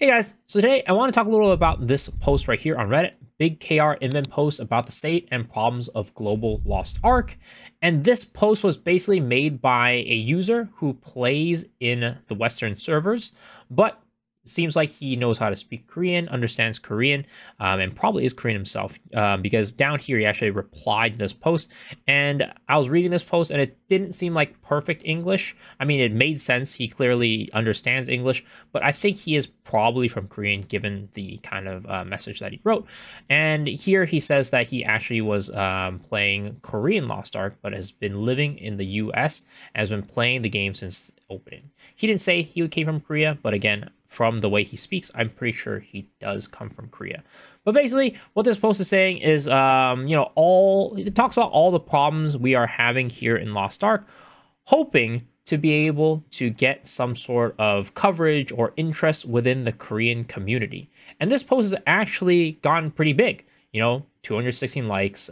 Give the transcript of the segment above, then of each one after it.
Hey guys, so today I want to talk a little about this post right here on Reddit, big KR Inven post about the state and problems of global Lost Ark. And this post was basically made by a user who plays in the Western servers, but seems like he knows how to speak Korean, understands Korean, and probably is Korean himself, because down here he actually replied to this post. And I was reading this post and it didn't seem like perfect English. I mean, it made sense. He clearly understands English, but I think he is probably from Korean given the kind of message that he wrote. And here he says that he actually was playing Korean Lost Ark, but has been living in the US and has been playing the game since opening. He didn't say he came from Korea, but again, from the way he speaks, I'm pretty sure he does come from Korea. But basically, what this post is saying is, it talks about all the problems we are having here in Lost Ark, hoping to be able to get some sort of coverage or interest within the Korean community. And this post has actually gotten pretty big, 216 likes,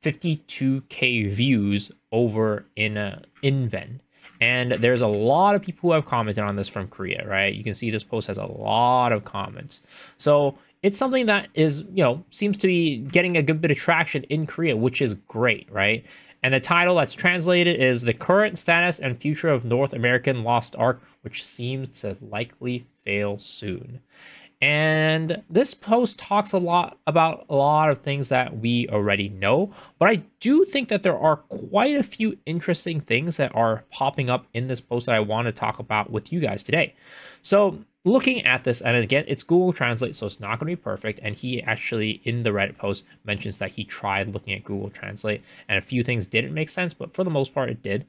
52K views over in Inven. And there's a lot of people who have commented on this from Korea, right? You can see this post has a lot of comments. So it's something that is, seems to be getting a good bit of traction in Korea, which is great, right? And the title that's translated is The Current Status and Future of North American Lost Ark, which seems to likely fail soon. And this post talks a lot about a lot of things that we already know, but I do think that there are quite a few interesting things that are popping up in this post that I want to talk about with you guys today. So looking at this, and again, it's Google Translate, so it's not going to be perfect. And he actually, in the Reddit post, mentions that he tried looking at Google Translate and a few things didn't make sense, but for the most part, it did.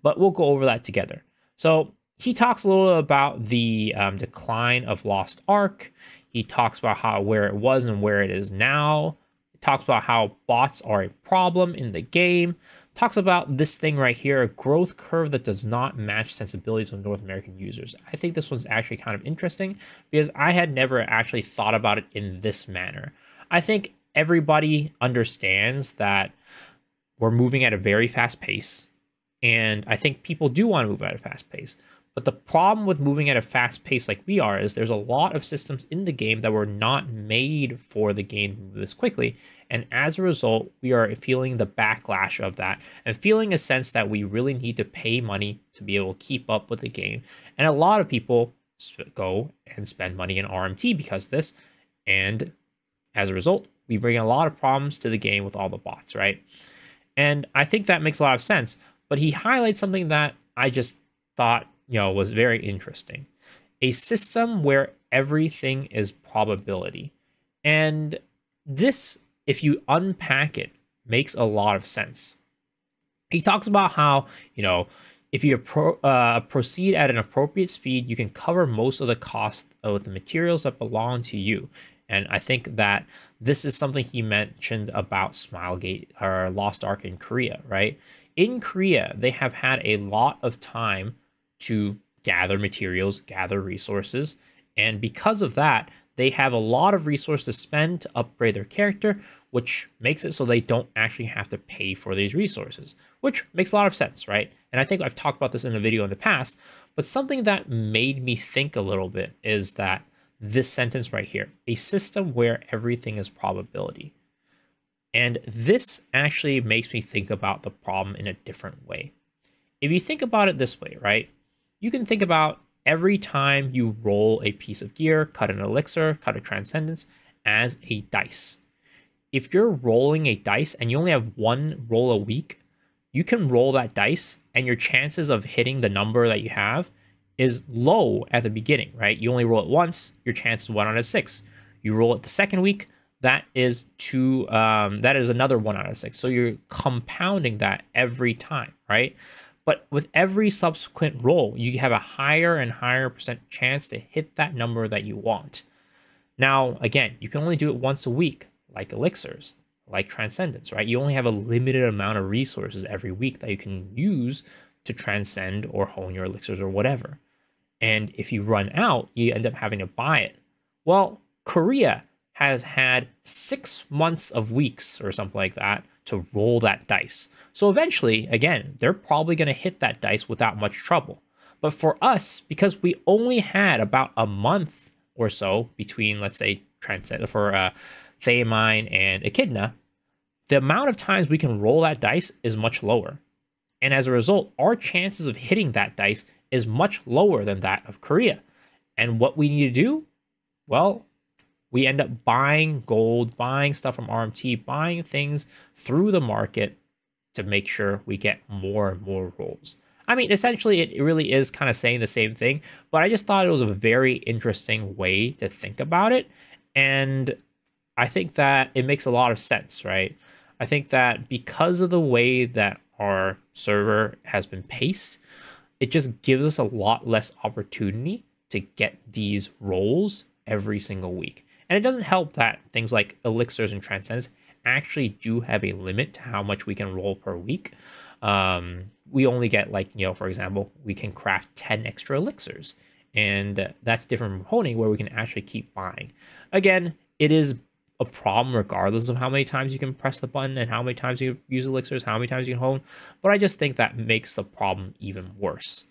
But we'll go over that together. So he talks a little about the decline of Lost Ark. He talks about where it was and where it is now. He talks about how bots are a problem in the game. Talks about this thing right here, a growth curve that does not match sensibilities of North American users. I think this one's actually kind of interesting because I had never actually thought about it in this manner. I think everybody understands that we're moving at a very fast pace, and I think people do want to move at a fast pace. But the problem with moving at a fast pace like we are is there's a lot of systems in the game that were not made for the game to move this quickly. And as a result, we are feeling the backlash of that and feeling a sense that we really need to pay money to be able to keep up with the game. And a lot of people go and spend money in RMT because of this. And as a result, we bring a lot of problems to the game with all the bots, right? And I think that makes a lot of sense. But he highlights something that I just thought was very interesting. A system where everything is probability. And this, if you unpack it, makes a lot of sense. He talks about how, if you proceed at an appropriate speed, you can cover most of the cost of the materials that belong to you. And I think that this is something he mentioned about Smilegate or Lost Ark in Korea, right? In Korea, they have had a lot of time to gather materials, gather resources, and because of that, they have a lot of resources to spend to upgrade their character, which makes it so they don't actually have to pay for these resources, which makes a lot of sense, right? And I think I've talked about this in a video in the past, but something that made me think a little bit is that this sentence right here, a system where everything is probability. And this actually makes me think about the problem in a different way. If you think about it this way, right? You can think about every time you roll a piece of gear, cut an elixir, cut a transcendence as a dice. If you're rolling a dice and you only have one roll a week, you can roll that dice and your chances of hitting the number that you have is low at the beginning, right? You only roll it once, your chance is 1 out of 6. You roll it the second week, that is another 1 out of 6. So you're compounding that every time, right? But with every subsequent roll, you have a higher and higher percent chance to hit that number that you want. Now, again, you can only do it once a week, like elixirs, like transcendence, right? You only have a limited amount of resources every week that you can use to transcend or hone your elixirs or whatever. And if you run out, you end up having to buy it. Well, Korea has had 6 months of weeks or something like that to roll that dice. So eventually, again, they're probably going to hit that dice without much trouble. But for us, because we only had about a month or so between, let's say, Theamine and Echidna, the amount of times we can roll that dice is much lower. And as a result, our chances of hitting that dice is much lower than that of Korea. And what we need to do, well, we end up buying gold, buying stuff from RMT, buying things through the market to make sure we get more and more rolls. I mean, essentially, it really is kind of saying the same thing, but I just thought it was a very interesting way to think about it. And I think that it makes a lot of sense, right? I think that because of the way that our server has been paced, it just gives us a lot less opportunity to get these rolls every single week. And it doesn't help that things like elixirs and transcendence actually do have a limit to how much we can roll per week. We only get, like, for example, we can craft 10 extra elixirs, and that's different from honing, where we can actually keep buying. Again, it is a problem regardless of how many times you can press the button and how many times you use elixirs, how many times you can hone, but I just think that makes the problem even worse.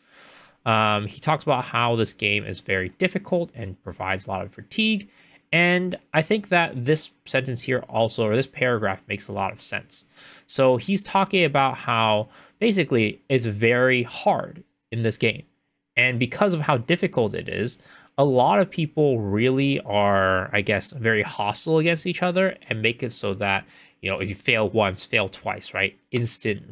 He talks about how this game is very difficult and provides a lot of fatigue. And I think that this sentence here also, or this paragraph, makes a lot of sense. So he's talking about how basically it's very hard in this game. And because of how difficult it is, a lot of people really are, I guess, very hostile against each other and make it so that, if you fail once, fail twice, right? Instant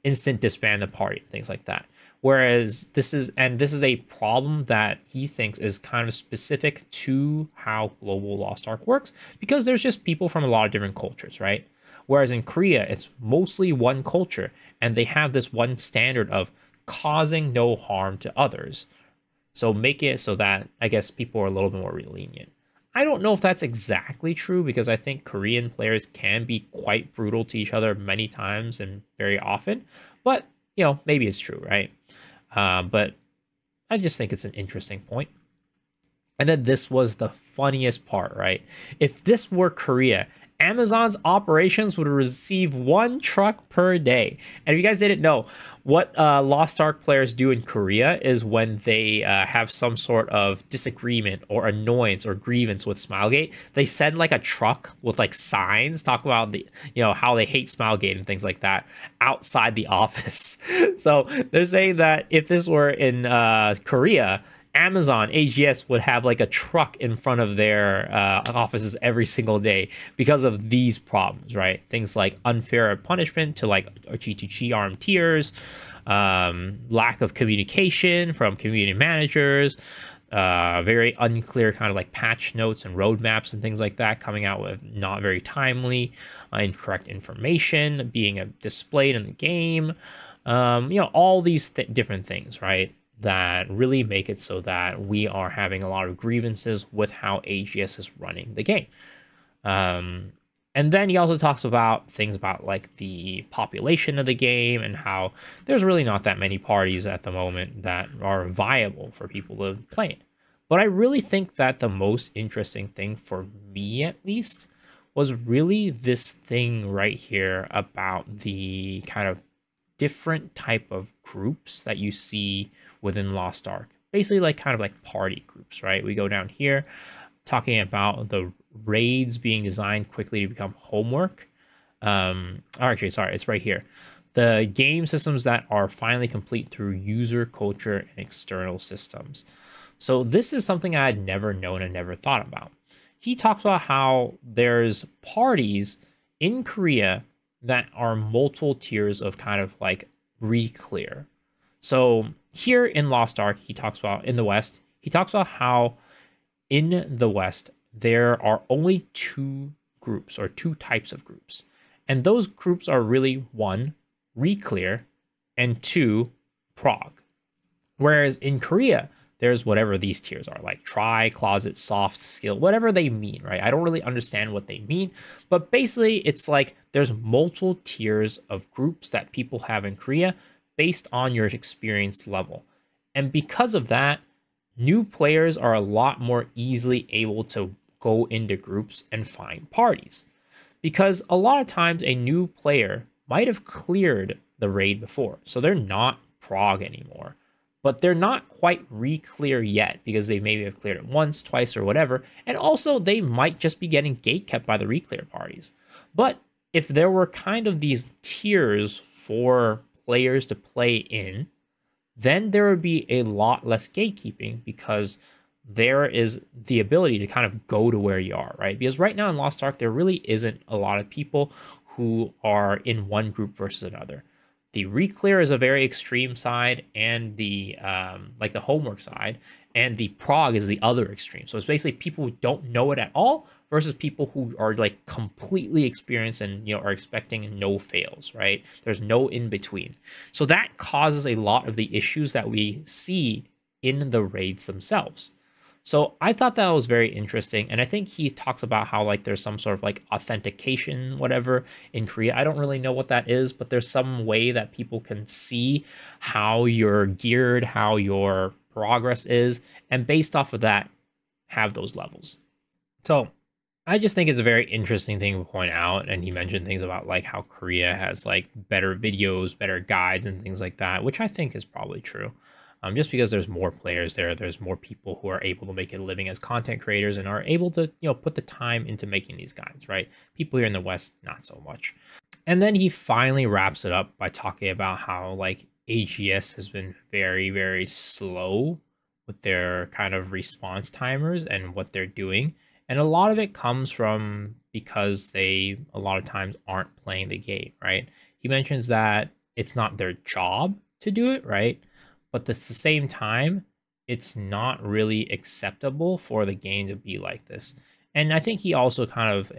disband the party, things like that. Whereas this is a problem that he thinks is kind of specific to how Global Lost Ark works, because there's just people from a lot of different cultures, right? Whereas in Korea, it's mostly one culture, and they have this one standard of causing no harm to others. So make it so that, I guess, people are a little bit more lenient. I don't know if that's exactly true, because I think Korean players can be quite brutal to each other many times and very often, but maybe it's true, right? But I just think it's an interesting point. And then this was the funniest part, right? If this were Korea, Amazon's operations would receive 1 truck per day. And if you guys didn't know, what Lost Ark players do in Korea is when they have some sort of disagreement or annoyance or grievance with Smilegate, they send like a truck with like signs, talk about the how they hate Smilegate and things like that outside the office. So they're saying that if this were in Korea, Amazon, AGS would have like a truck in front of their offices every single day because of these problems, right? Things like unfair punishment to like G2G arm tiers, lack of communication from community managers, very unclear kind of like patch notes and roadmaps and things like that coming out with not very timely, incorrect information being displayed in the game, all these different things, right? That really make it so that we are having a lot of grievances with how AGS is running the game. And then he also talks about things about like the population of the game and how there's really not that many parties at the moment that are viable for people to play it. But I really think that the most interesting thing, for me at least, was really this thing right here about the kind of different type of groups that you see within Lost Ark. Basically like kind of like party groups, right? We go down here talking about the raids being designed quickly to become homework. Actually, sorry, it's right here. The game systems that are finally complete through user culture and external systems. So this is something I had never known and never thought about. He talks about how there's parties in Korea that are multiple tiers of kind of like re-clear. So here in Lost Ark, he talks about in the West, he talks about how in the West, there are only 2 groups or 2 types of groups. And those groups are really 1, re-clear, and 2, prog. Whereas in Korea, there's whatever these tiers are, like try, closet, soft, skill, whatever they mean, right? I don't really understand what they mean, but basically it's like there's multiple tiers of groups that people have in Korea based on your experience level. And because of that, new players are a lot more easily able to go into groups and find parties. Because a lot of times a new player might have cleared the raid before, so they're not prog anymore. but they're not quite re-clear yet because they maybe have cleared it once, twice, or whatever. And also, they might just be getting gate kept by the re-clear parties. But if there were kind of these tiers for players to play in, then there would be a lot less gatekeeping because there is the ability to kind of go to where you are, right? Because right now in Lost Ark, there really isn't a lot of people who are in one group versus another. The Reclear is a very extreme side, and the like the homework side, and the prog is the other extreme. So it's basically people who don't know it at all versus people who are like completely experienced and are expecting no fails, right? There's no in between. So that causes a lot of the issues that we see in the raids themselves. So I thought that was very interesting. And I think he talks about how like there's some sort of like authentication, whatever, in Korea. I don't really know what that is, but there's some way that people can see how you're geared, how your progress is, and based off of that, have those levels. So I just think it's a very interesting thing to point out. And he mentioned things about like how Korea has like better videos, better guides, and things like that, which I think is probably true. Just because there's more players there, there's more people who are able to make a living as content creators and are able to, put the time into making these guides, right? People here in the West, not so much. And then he finally wraps it up by talking about how like AGS has been very, very slow with their kind of response timers and what they're doing. And a lot of it comes from because they a lot of times aren't playing the game, right? He mentions that it's not their job to do it, right? But at the same time, it's not really acceptable for the game to be like this. And I think he also kind of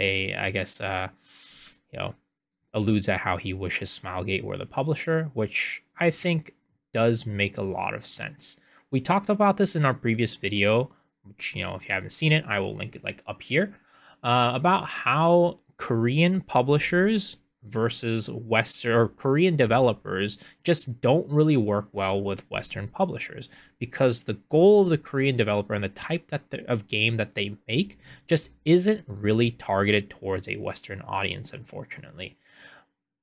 alludes at how he wishes Smilegate were the publisher, which I think does make a lot of sense. We talked about this in our previous video, which, if you haven't seen it, I will link it like up here, about how Korean publishers versus Western or Korean developers just don't really work well with Western publishers because the goal of the Korean developer and the type of game that they make just isn't really targeted towards a Western audience, unfortunately.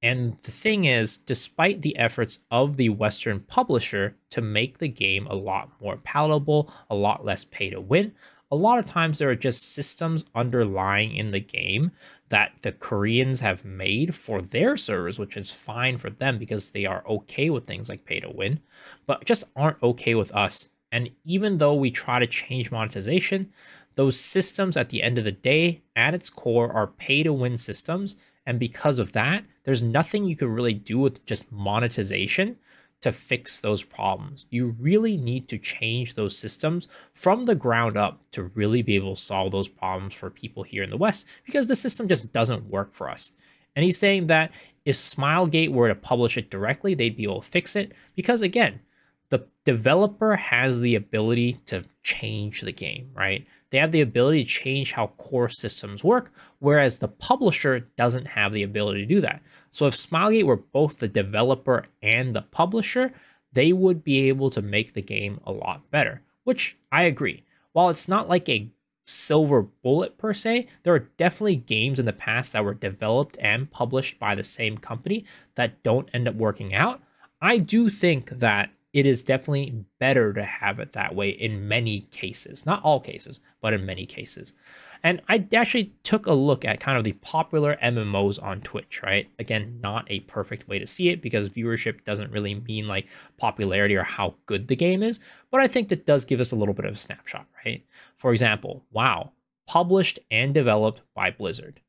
And the thing is, despite the efforts of the Western publisher to make the game a lot more palatable, a lot less pay to win, a lot of times there are just systems underlying in the game that the Koreans have made for their servers, which is fine for them because they are okay with things like pay to win, but just aren't okay with us. And even though we try to change monetization, those systems at the end of the day, at its core, are pay to win systems. And because of that, there's nothing you can really do with just monetization to fix those problems. You really need to change those systems from the ground up to really be able to solve those problems for people here in the West, because the system just doesn't work for us. And he's saying that if Smilegate were to publish it directly, they'd be able to fix it because, again, the developer has the ability to change the game, right? They have the ability to change how core systems work, whereas the publisher doesn't have the ability to do that. So if Smilegate were both the developer and the publisher, they would be able to make the game a lot better, which I agree. While it's not like a silver bullet per se, there are definitely games in the past that were developed and published by the same company that don't end up working out. I do think that it is definitely better to have it that way in many cases. Not all cases, but in many cases. And I actually took a look at kind of the popular MMOs on Twitch, right? Again, not a perfect way to see it because viewership doesn't really mean like popularity or how good the game is, but I think that does give us a little bit of a snapshot, right? For example, WoW, published and developed by Blizzard.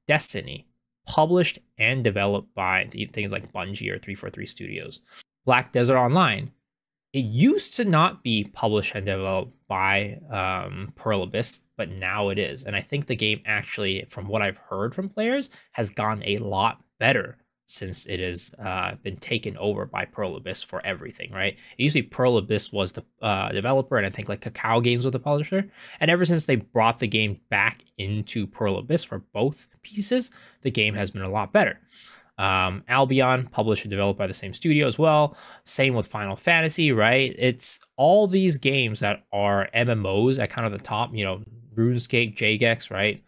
Destiny, published and developed by things like Bungie or 343 Studios. Black Desert Online, it used to not be published and developed by Pearl Abyss, but now it is. And I think the game actually, from what I've heard from players, has gone a lot better since it has been taken over by Pearl Abyss for everything, right? It used to be Pearl Abyss was the developer, and I think like Kakao Games was the publisher. And ever since they brought the game back into Pearl Abyss for both pieces, the game has been a lot better. Albion, published and developed by the same studio as well. Same with Final Fantasy, right? It's all these games that are MMOs at kind of the top, RuneScape, Jagex, right?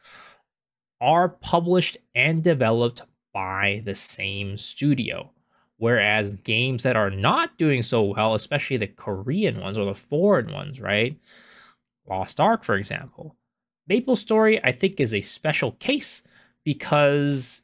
Are published and developed by the same studio. Whereas games that are not doing so well, especially the Korean ones or the foreign ones, right? Lost Ark, for example. MapleStory, I think, is a special case because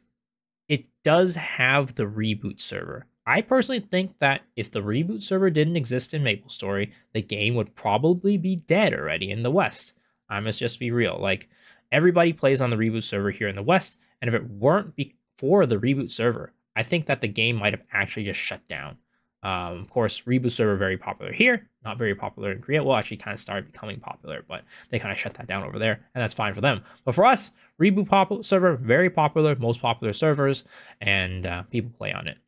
it does have the reboot server. I personally think that if the reboot server didn't exist in MapleStory, the game would probably be dead already in the West. I must just be real. Like, everybody plays on the reboot server here in the West, and if it weren't for the reboot server, I think that the game might have actually just shut down. Of course, reboot server very popular here, not very popular in Korea. Well, actually kind of started becoming popular, but they kind of shut that down over there, and that's fine for them. But for us, reboot server, very popular, most popular servers, and people play on it.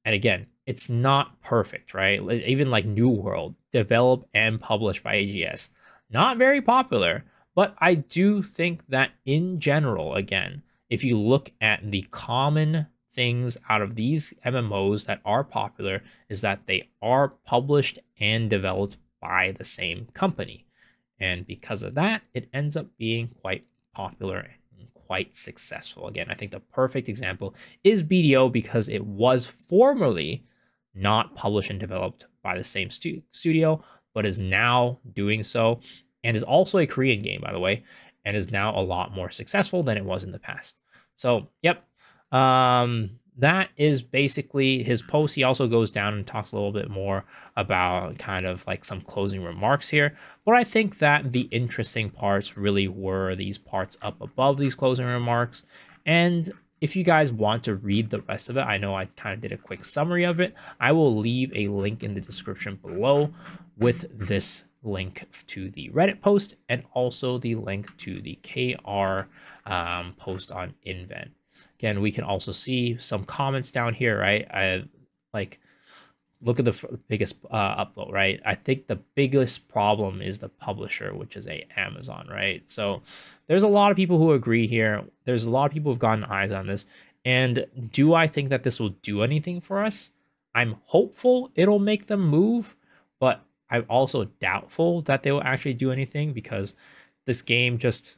And again, it's not perfect, right? Even like New World, developed and published by AGS, not very popular. But I do think that in general, again, if you look at the common things out of these MMOs that are popular, is that they are published and developed by the same company. And because of that, it ends up being quite popular and quite successful. Again, I think the perfect example is BDO because it was formerly not published and developed by the same studio, but is now doing so, and is also a Korean game, by the way, and is now a lot more successful than it was in the past. So, yep. That is basically his post. He also goes down and talks a little bit more about kind of like some closing remarks here. But I think that the interesting parts really were these parts up above these closing remarks. And if you guys want to read the rest of it, I know I kind of did a quick summary of it. I will leave a link in the description below with this link to the Reddit post and also the link to the KR post on Inven. Again, we can also see some comments down here, right? I like look at the biggest upvote, right? I think the biggest problem is the publisher, which is Amazon, right? So there's a lot of people who agree here. There's a lot of people who've gotten eyes on this. And do I think that this will do anything for us? I'm hopeful it'll make them move, but I'm also doubtful that they will actually do anything because this game just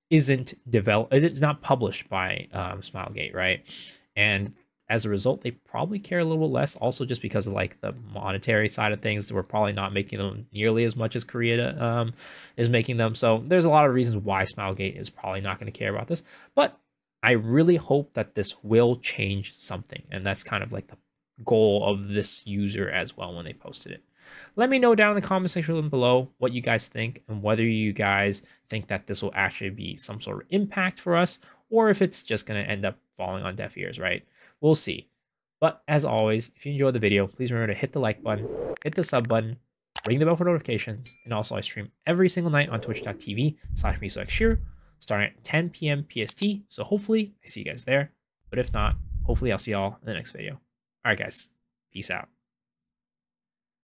isn't developed. It's not published by Smilegate, right? And as a result, they probably care a little less. Also, just because of like the monetary side of things, we're probably not making them nearly as much as Korea is making them. So there's a lot of reasons why Smilegate is probably not going to care about this. But I really hope that this will change something, and that's kind of like the goal of this user as well when they posted it. Let me know down in the comment section below what you guys think and whether you guys think that this will actually be some sort of impact for us or if it's just going to end up falling on deaf ears, right? We'll see. But as always, if you enjoyed the video, please remember to hit the like button, hit the sub button, ring the bell for notifications, and also I stream every single night on twitch.tv/MisoXshiro starting at 10 p.m. PST. So hopefully I see you guys there. But if not, hopefully I'll see y'all in the next video. All right, guys. Peace out.